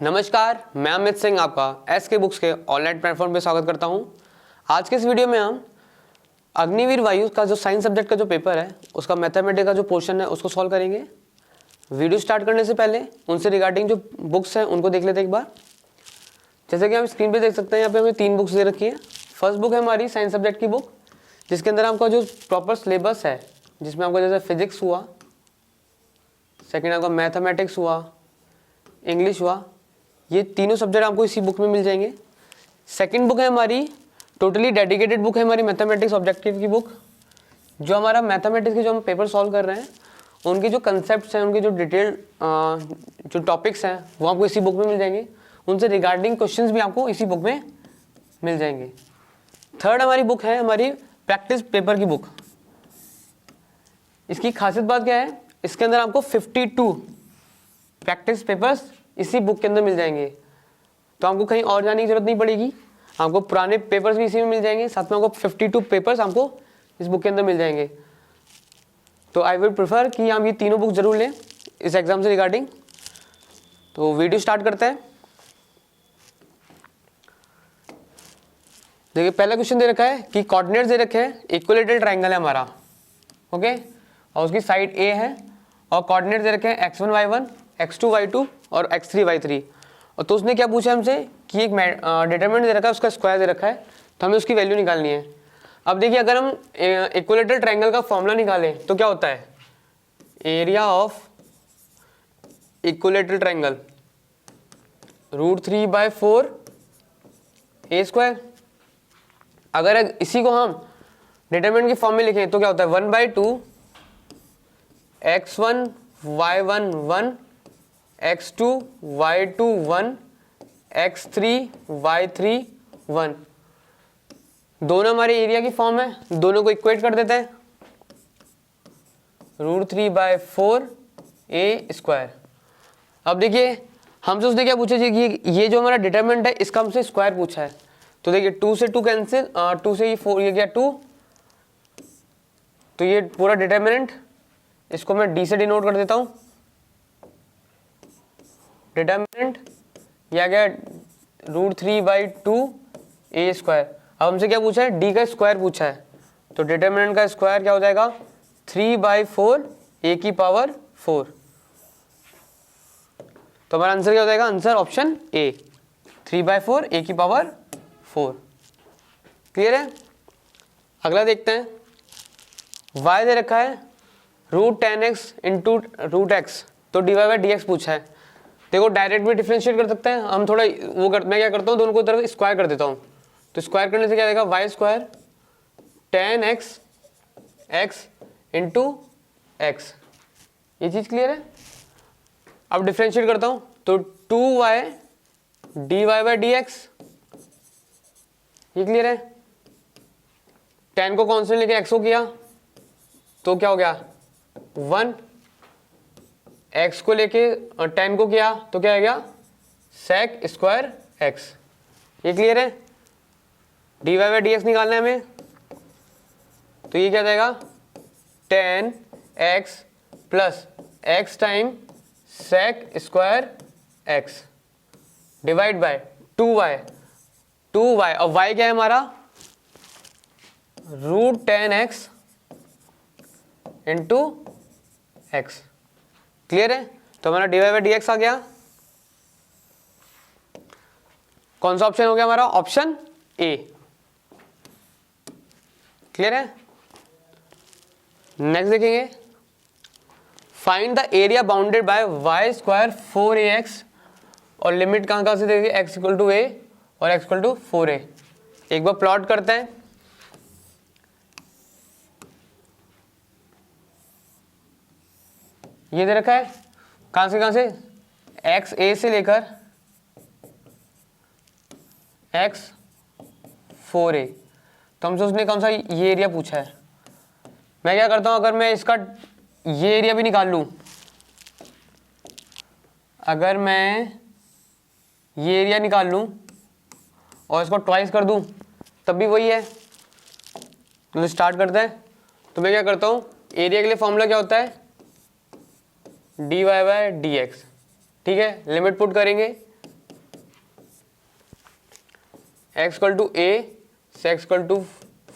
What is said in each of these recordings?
नमस्कार, मैं अमित सिंह आपका एसके बुक्स के ऑनलाइन प्लेटफॉर्म पे स्वागत करता हूं। आज के इस वीडियो में हम अग्निवीर वायु का जो साइंस सब्जेक्ट का जो पेपर है उसका मैथमेटिक्स का जो पोर्शन है उसको सॉल्व करेंगे। वीडियो स्टार्ट करने से पहले उनसे रिगार्डिंग जो बुक्स हैं उनको देख लेते हैं एक बार। जैसे कि हम स्क्रीन पर देख सकते हैं, यहाँ पे हमें 3 बुक्स दे रखी है। फर्स्ट बुक है हमारी साइंस सब्जेक्ट की बुक, जिसके अंदर आपका जो प्रॉपर सिलेबस है, जिसमें आपका जैसे फिजिक्स हुआ, सेकेंड आपका मैथमेटिक्स हुआ, इंग्लिश हुआ, ये तीनों सब्जेक्ट आपको इसी बुक में मिल जाएंगे। सेकंड बुक है हमारी टोटली डेडिकेटेड बुक है हमारी मैथमेटिक्स ऑब्जेक्टिव की बुक। जो हमारा मैथमेटिक्स के जो हम पेपर सॉल्व कर रहे हैं उनके जो कंसेप्ट्स हैं, उनके जो डिटेल्ड जो टॉपिक्स हैं वो आपको इसी बुक में मिल जाएंगे। उनसे रिगार्डिंग क्वेश्चंस भी आपको इसी बुक में मिल जाएंगे। थर्ड हमारी बुक है हमारी प्रैक्टिस पेपर की बुक। इसकी खासियत बात क्या है, इसके अंदर आपको 52 प्रैक्टिस पेपर्स इसी बुक के अंदर मिल जाएंगे। तो आपको कहीं और जाने की जरूरत नहीं पड़ेगी, आपको पुराने पेपर्स भी इसी में मिल जाएंगे, साथ में आपको 52 पेपर्स आपको इस बुक के अंदर मिल जाएंगे। तो आई वुड प्रेफर कि आप ये तीनों बुक जरूर लें इस एग्जाम से रिगार्डिंग। तो वीडियो स्टार्ट करते हैं। देखिए, पहला क्वेश्चन दे रखा है कि कोऑर्डिनेट्स दे रखे हैं, इक्विलेटरल ट्रायंगल है हमारा, ओके, और उसकी साइड ए है और कोऑर्डिनेट्स दे रखे हैं x1 y1, x2 y2 और x3 y3। और तो उसने क्या पूछा हमसे कि एक डिटरमिनेंट दे रखा है, उसका स्क्वायर दे रखा है, तो हमें उसकी वैल्यू निकालनी है। अब देखिए, अगर हम इक्विलेटरल ट्रायंगल का फॉर्मूला निकालें तो क्या होता है, area of equilateral triangle √3/4 a²। अगर इसी को हम डिटरमिनेंट की फॉर्म में लिखें तो क्या होता है, 1/2 x1 y1 1, x2 y2 1, x3 y3 1। दोनों हमारे एरिया की फॉर्म है, दोनों को इक्वेट कर देते हैं, √3/4 a²। अब देखिए, हमसे उसने क्या पूछा जी कि ये जो हमारा डिटरमिनेंट है इसका हमसे स्क्वायर पूछा है। तो देखिए, 2 से 2 कैंसिल, 2 से ये 4, ये गया 2, तो ये पूरा डिटरमिनेंट, इसको मैं डी से डिनोट कर देता हूं। डिटरमिनेंट यह गया √3/2 a²। अब हमसे क्या पूछा है, डी का स्क्वायर पूछा है, तो डिटरमिनेंट का स्क्वायर क्या हो जाएगा, 3/4 a⁴। तो हमारा आंसर क्या हो जाएगा, answer option A, 3/4 a⁴। Clear है। अगला देखते हैं, y दे रखा है √10x इंटू √x, तो dy/dx पूछा है। देखो, डायरेक्ट भी डिफरेंशिएट कर सकते हैं हम, थोड़ा मैं क्या करता हूँ, दोनों को तरफ स्क्वायर कर देता हूँ। तो स्क्वायर करने से क्या आएगा, y² 10x x into x। ये चीज क्लियर है। अब डिफरेंशिएट करता हूँ तो 2y dy/dx, ये क्लियर है। 10 को कांस्टेंट लेके x को किया तो क्या हो गया 1, x को लेके 10 को किया तो क्या आ गया sec² x। ये क्लियर है। dy/dx निकालना है हमें, तो ये क्या जाएगा 10x plus x time sec² x divide by 2y और y क्या है हमारा √10x इंटू x। क्लियर है। तो हमारा dy/dx आ गया। कौन सा ऑप्शन हो गया हमारा, ऑप्शन ए। क्लियर है। नेक्स्ट देखेंगे, find the area bounded by y² 4ax, और लिमिट कहां से देंगे, x = a और x = 4a। एक बार प्लॉट करते हैं। ये दे रखा है कहां से x a से लेकर x 4a। तो हमसे उसने कौन सा ये एरिया पूछा है। मैं क्या करता हूं, अगर मैं इसका ये एरिया भी निकाल लूं, अगर मैं ये एरिया निकाल लूं और इसको ट्वाइस कर दूं तब भी वही है। तो स्टार्ट करते हैं। तो मैं क्या करता हूं, एरिया के लिए फॉर्मूला क्या होता है, dy/dx। ठीक है, लिमिट पुट करेंगे एक्स इक्वल टू ए से x equal to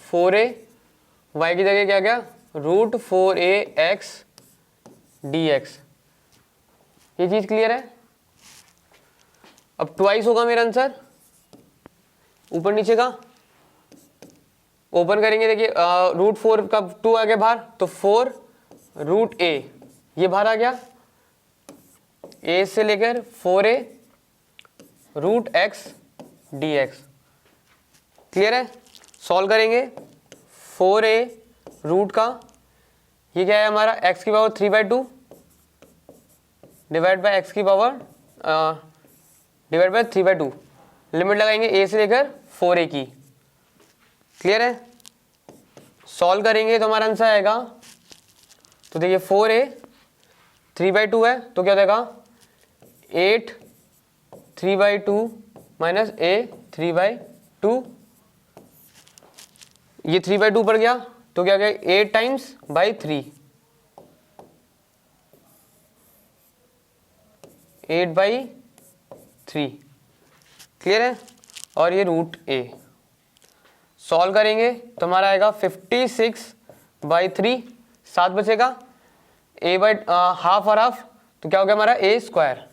4a, Y की जगह क्या गया रूट 4ax dx। ये चीज क्लियर है। अब ट्वाइस होगा मेरा आंसर, ऊपर नीचे का ओपन करेंगे। देखिए रूट 4 का 2 आ गया बाहर, तो 4 रूट a ये बाहर आ गया, a से लेकर 4a root x dx। Clear है। सॉल्व करेंगे 4a रूट का, ये क्या है हमारा x की पावर 3/2 डिवाइड बाय x की पावर डिवाइड बाय 3/2। लिमिट लगाएंगे a से लेकर 4a की। क्लियर है। सॉल्व करेंगे तो हमारा आंसर आएगा, तो देखिए 4a 3/2 है तो क्या हो जाएगा 8 3/2 माइनस a 3/2। ये 3/2 पर गया तो क्या हो गया 8 टाइम्स बाई 3, 8/3। क्लियर है। और ये रूट a। सॉल्व करेंगे तो हमारा आएगा 56/3, 7 बचेगा, a बाई हाफ और हाफ तो क्या हो गया हमारा a स्क्वायर,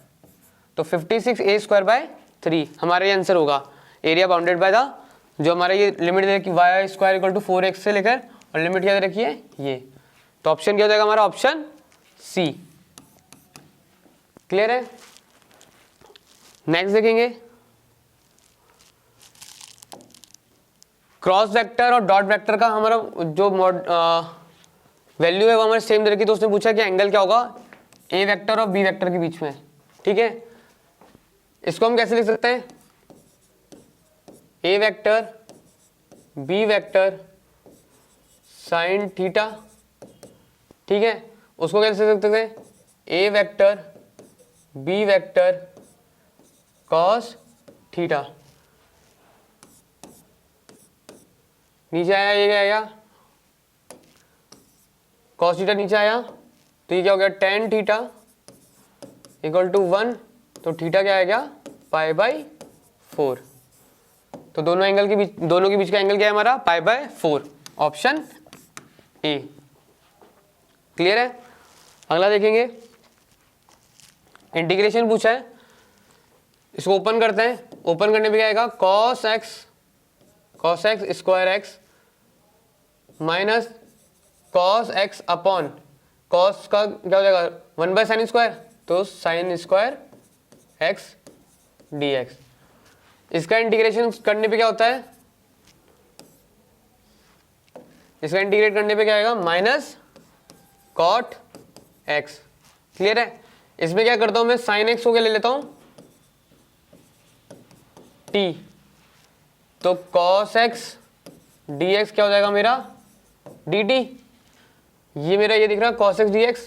तो 56a²/3 हमारा ये आंसर होगा। एरिया बाउंडेड बाय द, जो हमारा ये लिमिट दे रखी Y square equal to 4x से लेकर, और लिमिट क्या दे रखी है ये, तो ऑप्शन क्या हो जाएगा हमारा ऑप्शन सी। क्लियर है। नेक्स्ट देखेंगे, क्रॉस वेक्टर और डॉट वेक्टर का हमारा जो वैल्यू है वो हमारे सेम दे रखी, तो उसने पूछा कि एंगल क्या होगा ए वेक्टर और बी वेक्टर के बीच में। ठीक है, इसको हम कैसे लिख सकते हैं, A vector B vector sine theta. ठीक है, उसको कैसे लिख सकते हैं, A vector B vector cos theta. नीचे आया, ये क्या आया कॉस थीटा नीचे आया, तो ये क्या हो गया टेन थीटा इक्वल टू 1, तो थीटा क्या आएगा π/4। तो दोनों एंगल के बीच, दोनों के बीच का एंगल क्या है हमारा π/4, ऑप्शन ए। क्लियर है। अगला देखेंगे, इंटीग्रेशन पूछा है, इसको ओपन करते हैं। ओपन करने पे क्या आएगा cos x square x minus cos x upon cos का क्या हो जाएगा 1/sin स्क्वायर, तो sin स्क्वायर x dx। इसका इंटीग्रेशन करने पे क्या होता है, इसका इंटीग्रेट करने पे क्या आएगा माइनस cot x। क्लियर है। इसमें क्या करता हूं मैं sin x हो के ले लेता हूं t, तो cos x dx क्या हो जाएगा मेरा dt। ये मेरा ये दिख रहा है cos x dx,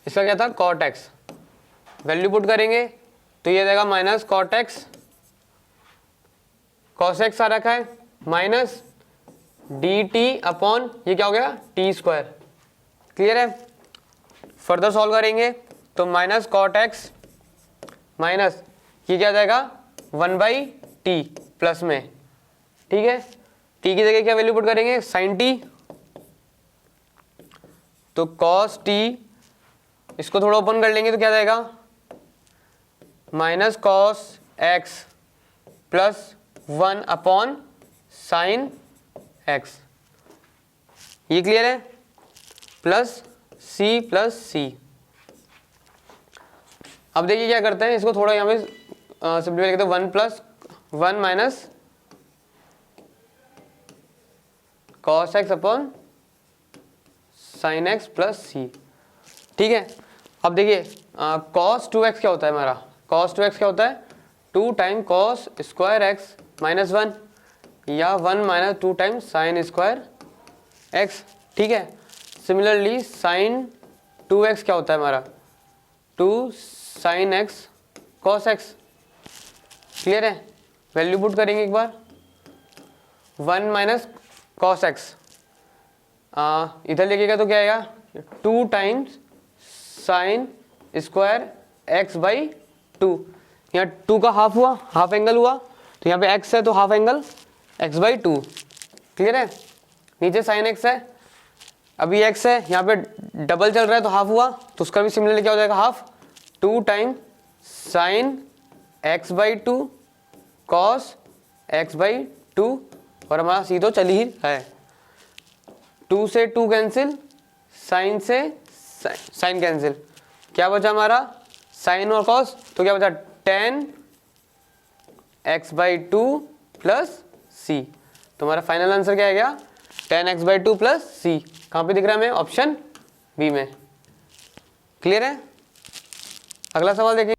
इसका क्या था cot x। वैल्यू पुट करेंगे तो ये जाएगा minus cot x, cos x आ रखा है माइनस dt अपॉन ये क्या हो गया t स्क्वायर। क्लियर है। फर्दर सॉल्व करेंगे तो माइनस cot x माइनस ये क्या जाएगा 1/t प्लस में। ठीक है, t की जगह क्या वैल्यू पुट करेंगे sin t, तो cos t, इसको थोड़ा ओपन कर लेंगे तो क्या जाएगा minus cos x plus 1 upon sin x। ये क्लियर है, प्लस c प्लस c। अब देखिए क्या करते हैं, इसको थोड़ा यहाँ पे सिंपलीफाई करते हैं, 1 plus 1 minus cos x upon sin x plus c। ठीक है, अब देखिए cos 2x क्या होता है हमारा, cos 2x क्या होता है 2 time cos square x minus 1, या 1 minus 2 time sin square x। ठीक है, सिमिलरली sin 2x क्या होता है हमारा 2 sin x cos x। Clear है। वैल्यू पुट करेंगे एक बार, 1 माइनस cos x, इधर लिखेगा तो क्या आएगा 2 times sin square x by 2, यहाँ 2 का हाफ हुआ, हाफ एंगल हुआ, तो यहाँ पे x है तो हाफ एंगल x/2। क्लियर है? नीचे sin x है, अभी x है, यहाँ पे डबल चल रहा है तो हाफ हुआ, तो उसका भी सिमिलरली क्या हो जाएगा, half. 2 time sin x/2 cos x/2, और हमारा सी तो चल ही है। 2 से 2 कैंसिल, साइन से साइन कैंसिल, क्या बचा हमारा, साइन और कॉस, तो क्या बचा, tan x/2 प्लस सी। तो हमारा फाइनल आंसर क्या आ गया, tan x/2 प्लस सी। कहाँ पे दिख रहा है हमें, ऑप्शन बी में। क्लियर है? अगला सवाल देखिए।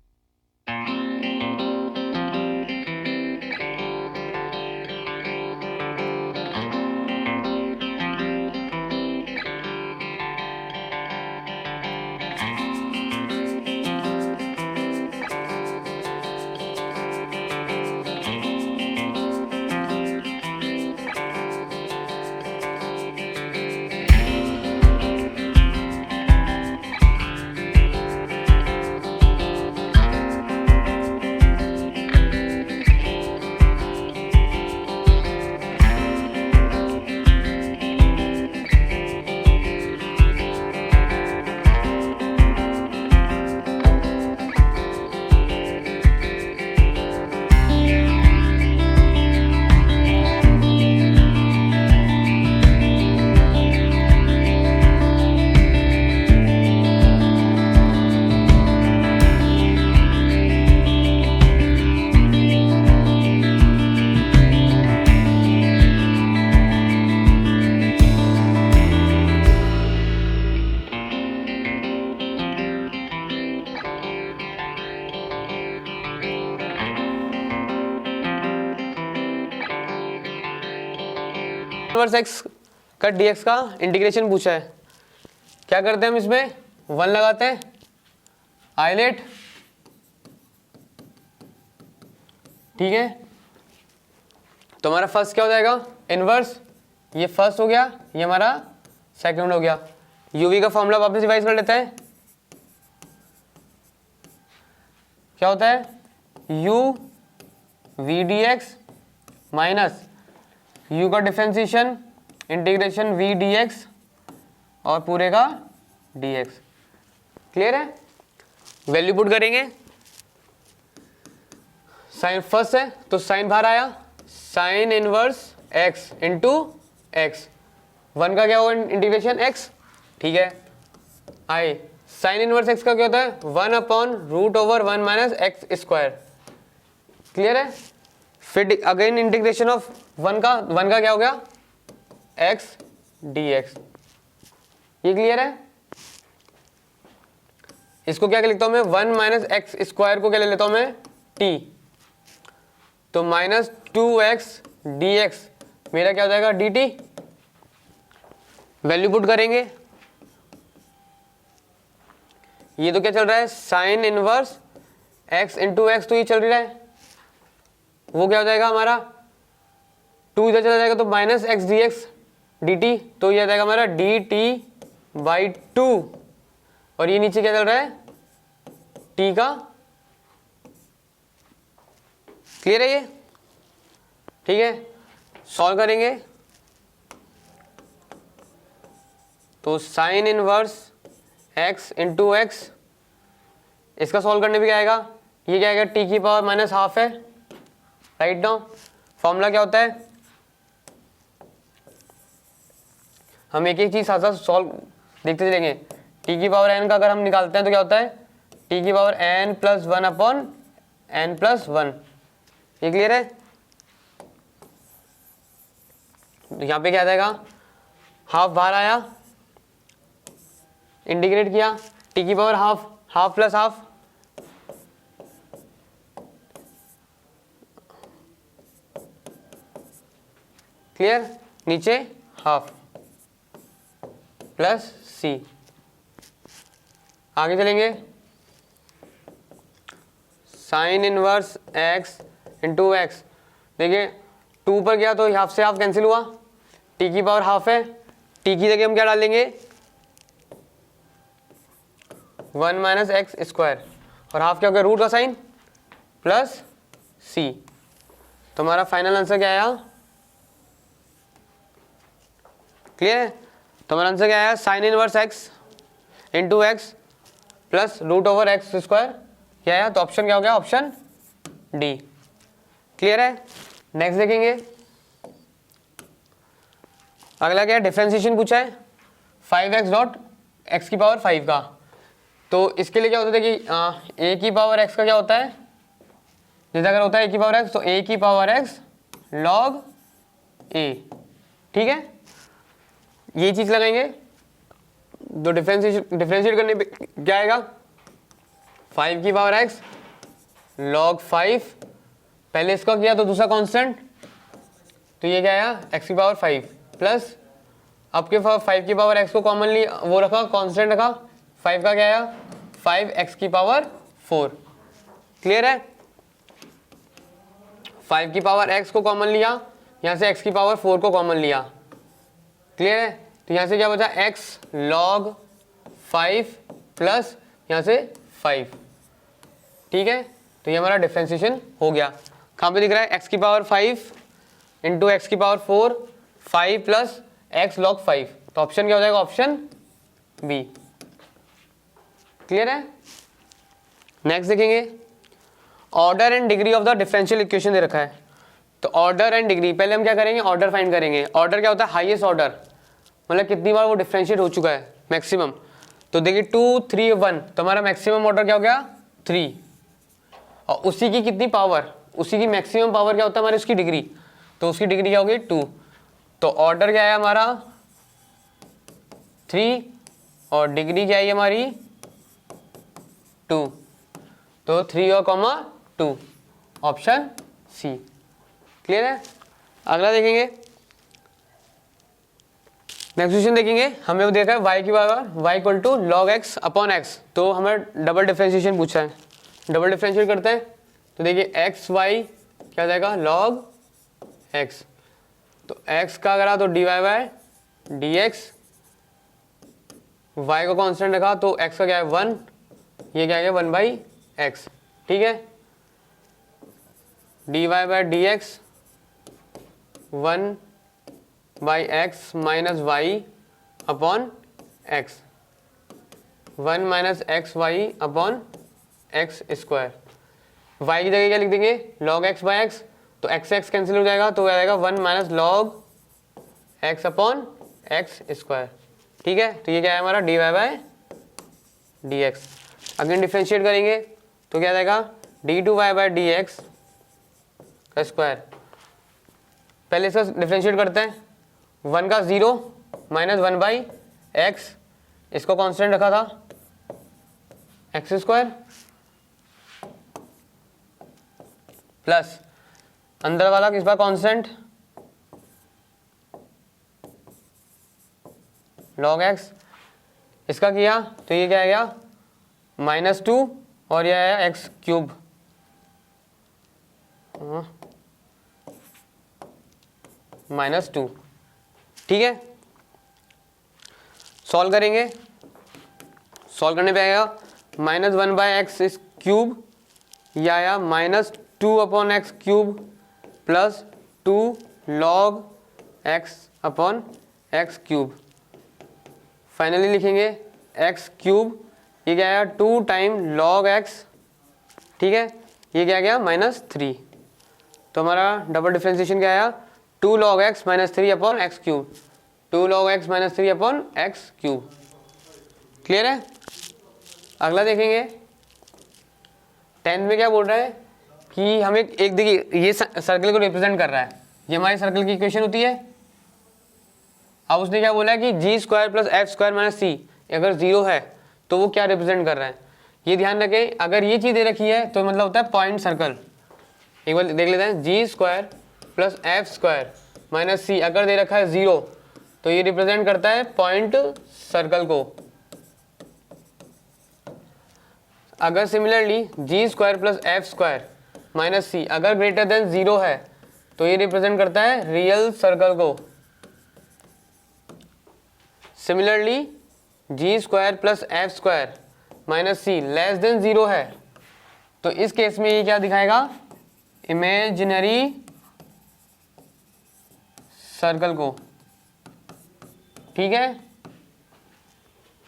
इनवर्स एक्स का dx का इंटीग्रेशन पूछा है। क्या करते हैं हम इसमें, 1 लगाते हैं, आइलेट, ठीक है। तो हमारा फर्स्ट क्या हो जाएगा, इनवर्स, ये फर्स्ट हो गया, ये हमारा सेकंड हो गया। यूवी का फॉर्मूला वापस रिवाइज कर लेते हैं। क्या होता है, u v dx minus u का डिफरेंशिएशन इंटीग्रेशन v dx और पूरे का dx। क्लियर है? वैल्यू पुट करेंगे, साइन फर्स्ट है तो साइन बाहर आया, sine inverse x into x, 1 का क्या होगा इंटीग्रेशन x, ठीक है। आई साइन इनवर्स x का क्या होता है, 1/√1 माइनस एक्स स्क्वायर। क्लियर है? फिर अगेन इंटीग्रेशन ऑफ 1 का क्या हो गया, x dx। ये क्लियर है? इसको क्या लिखता हूं मैं, 1 माइनस एक्स स्क्वायर को क्या ले लेता हूं मैं, t, तो माइनस 2x dx मेरा क्या हो जाएगा, dt। वैल्यू पुट करेंगे, ये तो क्या चल रहा है, sine inverse x into x, तो ये चल रहा है, वो क्या हो जाएगा हमारा, 2 इधर चला जाएगा तो minus x D x D T, तो ये आ जाएगा हमारा डी टी बाई 2, और ये नीचे क्या चल रहा है, t का। क्लियर है ये? ठीक है, सॉल्व करेंगे तो sine inverse x into x, इसका सॉल्व करने भी क्या आएगा, ये क्या आएगा, t की पावर माइनस हाफ है। राइट नाउ फॉर्मूला क्या होता है, हम एक एक चीज साथ साथ सॉल्व देखते चलेंगे। t की पावर n का अगर हम निकालते हैं तो क्या होता है, t की पावर n प्लस 1/n+1। ये क्लियर है? यहाँ पे क्या आ जाएगा, हाफ बाहर आया, इंटीग्रेट किया, t की power half, half plus half, clear, नीचे हाफ प्लस सी। आगे चलेंगे, sine inverse x into x, देखिए 2 पर गया तो हाफ से हाफ कैंसिल हुआ, t की पावर हाफ है, t की जगह हम क्या डालेंगे, 1 माइनस एक्स स्क्वायर, और हाफ क्या हो गया, रूट का साइन, प्लस सी। तो हमारा फाइनल आंसर क्या आया? क्लियर है? तो हमारा आंसर क्या आया? Sine inverse x into x plus root over x square. क्या आया? तो ऑप्शन क्या हो गया? Option D. क्लियर है? नेक्स्ट देखेंगे, अगला क्या है? डिफरेंशिएशन पूछा है 5x डॉट एक्स की पावर 5 का। तो इसके लिए क्या होता है कि ए की पावर एक्स का क्या होता है? जैसे अगर होता है ए की पावर एक्स तो ए की पावर एक्स लॉग ए। ठीक है, ये चीज लगाएंगे तो डिफरेंशिएट करने पे क्या आएगा? 5 की पावर एक्स लॉग 5, पहले इसका किया तो दूसरा कांस्टेंट, तो ये क्या आया? x की पावर 5 प्लस आपके 5 की पावर x को कॉमन लिया, वो रखा कांस्टेंट रखा, 5 का क्या आया? 5x की पावर 4। क्लियर है? 5 की पावर x को कॉमन लिया, यहाँ से x की पावर 4 को कॉमन लिया। क्लियर है? तो यहाँ से क्या बचा? x log 5 प्लस यहाँ से 5। ठीक है, तो ये हमारा डिफरेंशिएशन हो गया। कहाँ पे दिख रहा है? x की पावर 5 इंटू एक्स की पावर 4, 5 प्लस x log 5। तो ऑप्शन क्या हो जाएगा? Option B. क्लियर है? नेक्स्ट देखेंगे, order and degree of the differential equation दे रखा है। तो ऑर्डर एंड डिग्री, पहले हम क्या करेंगे? ऑर्डर फाइंड करेंगे। ऑर्डर क्या होता है? हाईएस्ट ऑर्डर, मतलब कितनी बार वो डिफरेंशिएट हो चुका है, मैक्सिमम। तो देखिए 2, 3, 1, तो हमारा मैक्सिमम ऑर्डर क्या हो गया? 3। और उसी की कितनी पावर, उसी की मैक्सिमम पावर क्या होता है हमारी? उसकी डिग्री, तो उसकी डिग्री क्या होगी? 2। तो ऑर्डर क्या है हमारा? 3 और डिग्री क्या है हमारी? 2। तो 3 और कॉमा 2, ऑप्शन सी। क्लियर है? अगला देखेंगे, नेक्स्ट क्वेश्चन देखेंगे। हमें वो देखा है y की power y equal to log x upon x. तो हमें डबल डिफरेंशिएशन पूछा है, डबल डिफरेंशिएट करते हैं। तो देखिए एक्स वाई क्या हो जाएगा? Log x. तो x का करा तो dy बाय dx, y को कांस्टेंट रखा तो x का क्या है? 1, ये क्या है? 1 बाई एक्स। ठीक है, dy by dx 1 by x minus y upon x, 1 minus x y upon x square. Y की जगह क्या लिख देंगे? लॉग एक्स बाई एक्स, तो एक्स एक्स कैंसिल हो जाएगा, तो क्या आएगा? 1 minus log x upon x square. ठीक है, तो ये क्या है हमारा? D y by d x. Again differentiate करेंगे तो क्या जाएगा? D two y by d x का स्क्वायर। पहले इसका डिफ्रेंशिएट करते हैं। 1 का 0 माइनस 1 बाई एक्स, इसको कांस्टेंट रखा था एक्स स्क्वायर, प्लस अंदर वाला किस बार कांस्टेंट लॉग एक्स, इसका किया तो ये क्या आ गया? -2 और ये आया एक्स क्यूब, -2। ठीक है, सॉल्व करेंगे। सॉल्व करने पे आएगा -1 बाई एक्स क्यूब, यह आया -2 upon x cube plus 2 log x upon x cube. Finally लिखेंगे एक्स क्यूब, ये क्या आया? 2 टाइम लॉग एक्स। ठीक है, ये क्या गया? -3। तो हमारा डबल डिफरेंशिएशन क्या आया? 2 log x -3 upon x cube, 2 log x -3 upon x cube. Clear है? अगला देखेंगे, 10th में क्या बोल रहा है कि हमें एक देखिए ये सर्कल को रिप्रेजेंट कर रहा है, ये हमारी सर्कल की इक्वेशन होती है। अब उसने क्या बोला है कि G square plus F square minus C अगर 0 है तो वो क्या रिप्रेजेंट कर रहा है? ये ध्यान रखें, अगर ये चीज़ दे रखी है तो मतलब होता है पॉइंट सर्कल। एक बार देख लेते हैं, G square plus F square minus C अगर दे रखा है 0 तो ये रिप्रेजेंट करता है पॉइंट सर्कल को। अगर similarly G square plus F square minus C अगर ग्रेटर देन 0 है तो ये रिप्रेजेंट करता है रियल सर्कल को। Similarly G square plus F square minus C less than 0 है तो इस केस में ये क्या दिखाएगा, इमेजिनरी सर्कल को। ठीक है,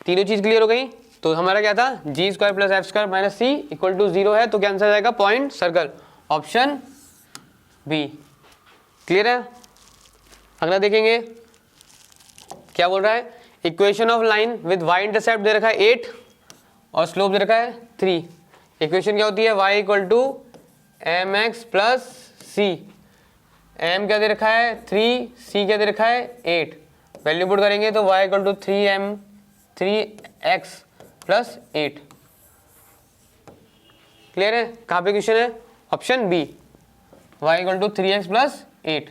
तीनों चीज क्लियर हो गई। तो हमारा क्या था, G square plus F square minus C equal to 0 है, तो क्या आंसर आएगा, point circle, option B. Clear है। अगला देखेंगे क्या बोल रहा है, equation of line with Y intercept दे रखा है 8 और स्लोप दे रखा है 3। इक्वेशन क्या होती है, y equal to m x plus c. m क्या दे रखा है 3, c क्या दे रखा है 8। वैल्यू पुट करेंगे तो y equal to 3x plus 8। Clear है। कहाँ पे क्वेश्चन है, option B, y equal to 3x plus 8।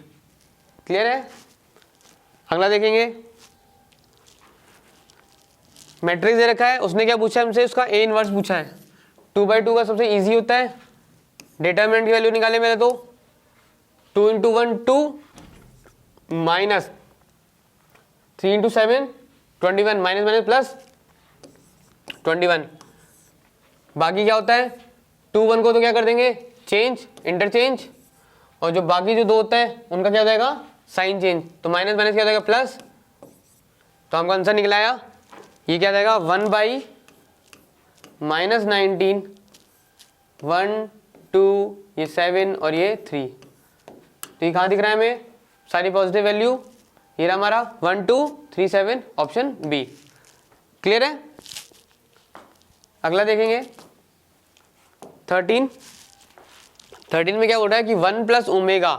Clear है। अगला देखेंगे, मैट्रिक्स दे रखा है, उसने क्या पूछा हमसे, उसका ए इनवर्स पूछा है। 2/2 का सबसे इजी होता है, डिटरमिनेंट की वैल्यू निकाले मैंने तो 2 × 1 2 माइनस 3 × 7 21 माइनस माइनस प्लस 21। बाकी क्या होता है, 2 1 को तो क्या कर देंगे, चेंज, इंटरचेंज, और जो बाकी जो 2 होता है उनका क्या हो जाएगा, साइन चेंज। तो माइनस माइनस क्या हो जाएगा, प्लस। तो हमको आंसर निकला आया, ये क्या जाएगा, 1 बाई माइनस 19 1 2 ये 7 और ये 3। तो ये कहाँ दिख रहा है हमें, सारी पॉजिटिव वैल्यू, ये रहा हमारा 1 2 3 7, ऑप्शन बी। क्लियर है। अगला देखेंगे 13 में क्या बोल रहा है कि 1 प्लस ओमेगा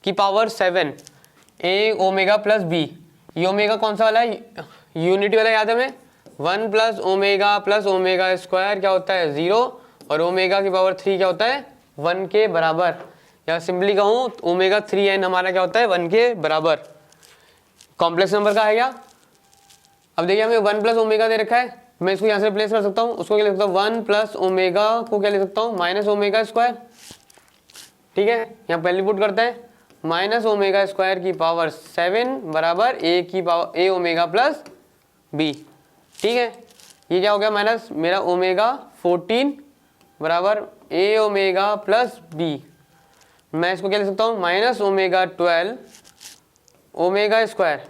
की पावर 7 ए ओमेगा प्लस बी। ये ओमेगा कौन सा वाला है, यूनिटी वाला, याद है हमें। 1 प्लस ओमेगा स्क्वायर क्या होता है 0, और ओमेगा की पावर 3 क्या होता है 1 के बराबर, या सिंपली कहूँ ओमेगा 3n हमारा क्या होता है 1 के बराबर। कॉम्प्लेक्स नंबर का है क्या। अब देखिए हमें 1 प्लस ओमेगा दे रखा है, मैं इसको यहाँ से रिप्लेस कर सकता हूँ, उसको क्या लिख सकता हूँ, 1 प्लस ओमेगा को क्या लिख सकता हूँ, माइनस ओमेगा स्क्वायर। ठीक है, यहाँ पहले पुट करते हैं, माइनस ओमेगा स्क्वायर की पावर 7 बराबर ए की पावर ए ओमेगा प्लस बी। ठीक है, ये क्या हो गया, माइनस मेरा ओमेगा 14 बराबर ए ओमेगा प्लस बी। मैं इसको क्या लिख सकता हूँ, माइनस ओमेगा 12 ओमेगा स्क्वायर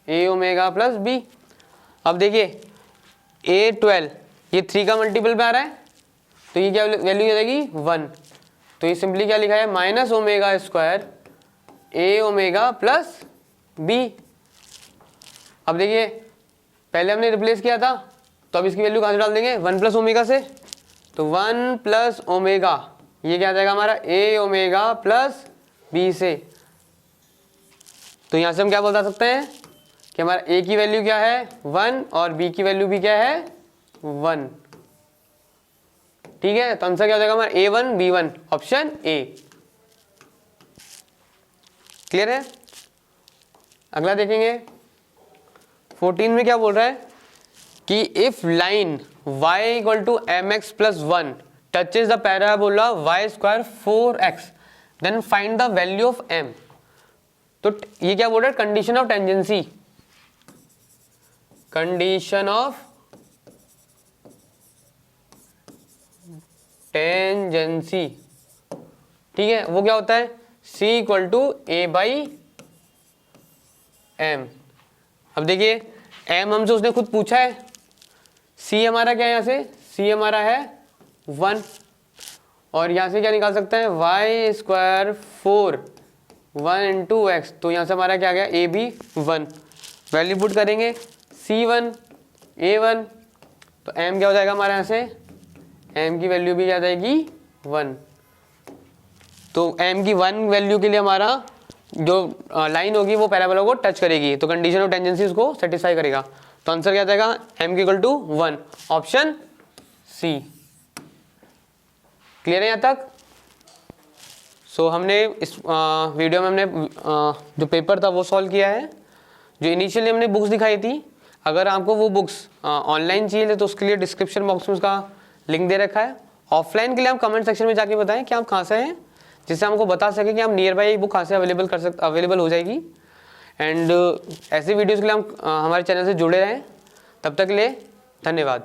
ए ओमेगा प्लस बी। अब देखिए ए 12 ये 3 का मल्टीपल पे आ रहा है, तो ये क्या वैल्यू आ जाएगी 1। तो ये सिंपली क्या लिखा है, माइनस ओमेगा स्क्वायर ए ओमेगा प्लस बी। अब देखिए पहले हमने रिप्लेस किया था, तो अब इसकी वैल्यू कहाँ से डाल देंगे, 1 प्लस ओमेगा से। तो 1 प्लस ओमेगा ये क्या आ जाएगा हमारा ए ओमेगा प्लस बी से। तो यहाँ से हम क्या बता सकते हैं कि हमारा ए की वैल्यू क्या है 1 और बी की वैल्यू भी क्या है 1। ठीक है, तो आंसर क्या हो जाएगा हमारा A1 B1, option A. Clear है। अगला देखेंगे 14 में क्या बोल रहा है कि if line y equal to m x plus 1 touches the parabola y square 4x then find the value of m। तो ये क्या बोल रहा है, condition of tangency, condition of tangency. ठीक है, वो क्या होता है c equal to a by m. अब देखिए m हमसे उसने खुद पूछा है, c हमारा क्या है, यहाँ से c हमारा है 1, और यहाँ से क्या निकाल सकते हैं y स्क्वायर 4 1 इंटू एक्स। तो यहाँ से हमारा क्या आ गया a भी 1। वैल्यू पुट करेंगे c1 a1, तो m क्या हो जाएगा हमारे यहाँ से, m की वैल्यू भी क्या आ जाएगी 1। तो m की 1 वैल्यू के लिए हमारा जो लाइन होगी वो पैराबोला को टच करेगी, तो कंडीशन ऑफ टेंजेंसी उसको सेटिस्फाई करेगा। तो आंसर क्या आ जाएगा m की equal to 1, option C. Clear है यहाँ तक। सो हमने इस वीडियो में हमने जो पेपर था वो सॉल्व किया है। जो इनिशियली हमने बुक्स दिखाई थी, अगर आपको वो बुक्स ऑनलाइन चाहिए तो उसके लिए डिस्क्रिप्शन बॉक्स में उसका लिंक दे रखा है। ऑफलाइन के लिए आप कमेंट सेक्शन में जाके बताएं कि आप कहाँ से हैं, जिससे हमको बता सके कि आप नियर बाई बुक कहाँ से अवेलेबल हो जाएगी। एंड ऐसे वीडियोज़ के लिए हम हमारे चैनल से जुड़े रहें। तब तक के लिए धन्यवाद।